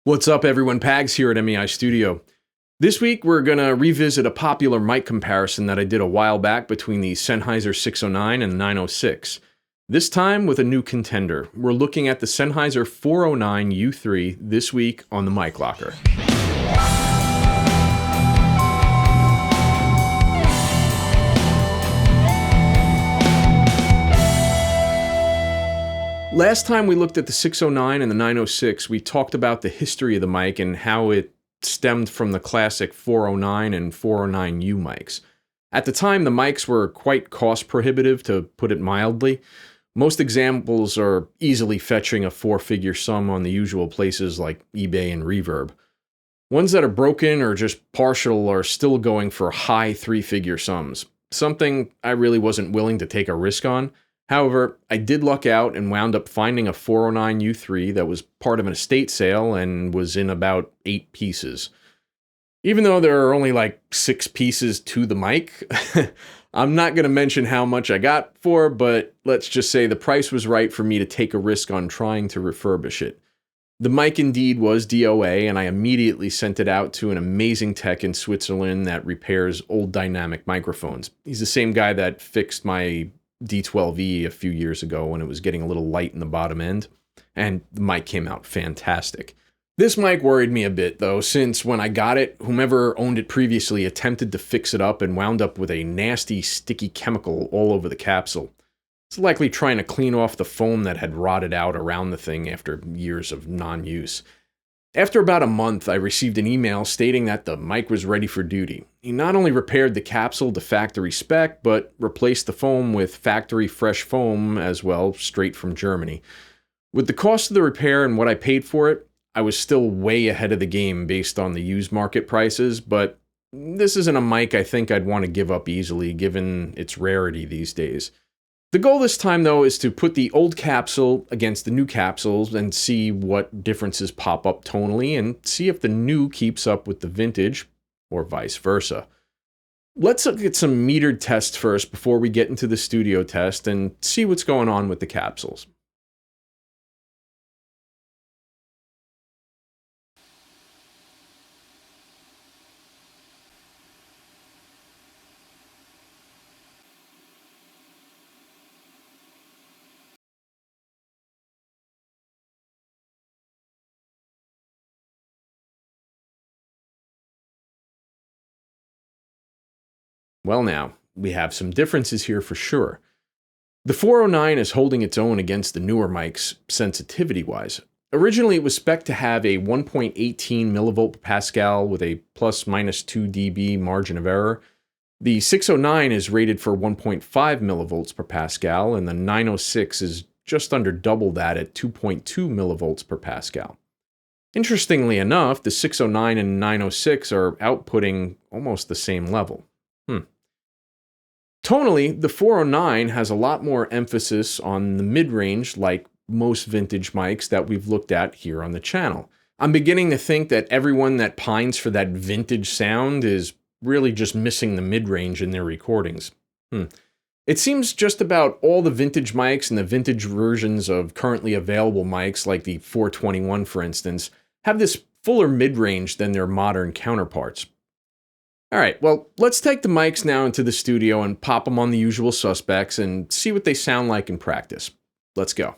What's up, everyone? Pags here at MEI Studio. This week, we're going to revisit a popular mic comparison that I did a while back between the Sennheiser 609 and 906. This time with a new contender. We're looking at the Sennheiser 409 U3 this week on the Mic Locker. Last time we looked at the 609 and the 906, we talked about the history of the mic and how it stemmed from the classic 409 and 409U mics. At the time, the mics were quite cost prohibitive, to put it mildly. Most examples are easily fetching a four-figure sum on the usual places like eBay and Reverb. Ones that are broken or just partial are still going for high three-figure sums, something I really wasn't willing to take a risk on. However, I did luck out and wound up finding a 409 U3 that was part of an estate sale and was in about 8 pieces. Even though there are only like 6 pieces to the mic, I'm not going to mention how much I got for, but let's just say the price was right for me to take a risk on trying to refurbish it. The mic indeed was DOA, and I immediately sent it out to an amazing tech in Switzerland that repairs old dynamic microphones. He's the same guy that fixed my D12E a few years ago when it was getting a little light in the bottom end, and the mic came out fantastic. This mic worried me a bit though, since when I got it, whomever owned it previously attempted to fix it up and wound up with a nasty sticky chemical all over the capsule. It's likely trying to clean off the foam that had rotted out around the thing after years of non-use. After about a month, I received an email stating that the mic was ready for duty. He not only repaired the capsule to factory spec, but replaced the foam with factory fresh foam as well, straight from Germany. With the cost of the repair and what I paid for it, I was still way ahead of the game based on the used market prices, but this isn't a mic I think I'd want to give up easily given its rarity these days. The goal this time, though, is to put the old capsule against the new capsules and see what differences pop up tonally and see if the new keeps up with the vintage, or vice versa. Let's look at some metered tests first before we get into the studio test and see what's going on with the capsules. Well now, we have some differences here for sure. The 409 is holding its own against the newer mics sensitivity-wise. Originally, it was spec'd to have a 1.18 millivolt per Pascal with a plus minus 2 dB margin of error. The 609 is rated for 1.5 millivolts per Pascal, and the 906 is just under double that at 2.2 millivolts per Pascal. Interestingly enough, the 609 and 906 are outputting almost the same level. Tonally, the 409 has a lot more emphasis on the mid-range, like most vintage mics that we've looked at here on the channel. I'm beginning to think that everyone that pines for that vintage sound is really just missing the mid-range in their recordings. It seems just about all the vintage mics and the vintage versions of currently available mics, like the 421 for instance, have this fuller mid-range than their modern counterparts. Alright, well, let's take the mics now into the studio and pop them on the usual suspects and see what they sound like in practice. Let's go.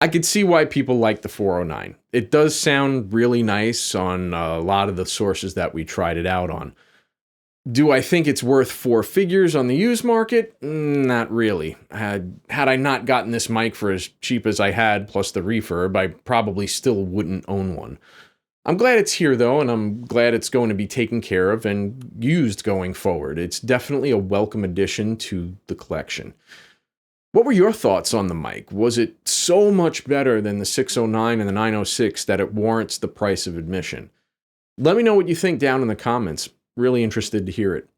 I could see why people like the 409. It does sound really nice on a lot of the sources that we tried it out on. Do I think it's worth 4 figures on the used market? Not really. Had I not gotten this mic for as cheap as I had, plus the refurb, I probably still wouldn't own one. I'm glad it's here though, and I'm glad it's going to be taken care of and used going forward. It's definitely a welcome addition to the collection. What were your thoughts on the mic? Was it so much better than the 609 and the 906 that it warrants the price of admission? Let me know what you think down in the comments. Really interested to hear it.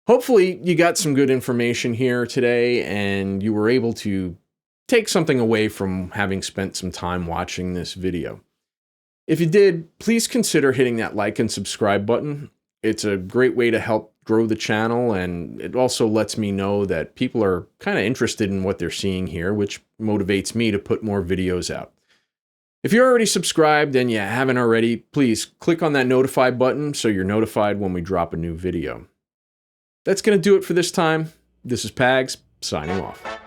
Hopefully you got some good information here today and you were able to take something away from having spent some time watching this video. If you did, please consider hitting that like and subscribe button. It's a great way to help grow the channel, and it also lets me know that people are kind of interested in what they're seeing here, which motivates me to put more videos out. If you're already subscribed and you haven't already, please click on that notify button so you're notified when we drop a new video. That's going to do it for this time. This is Pags, signing off.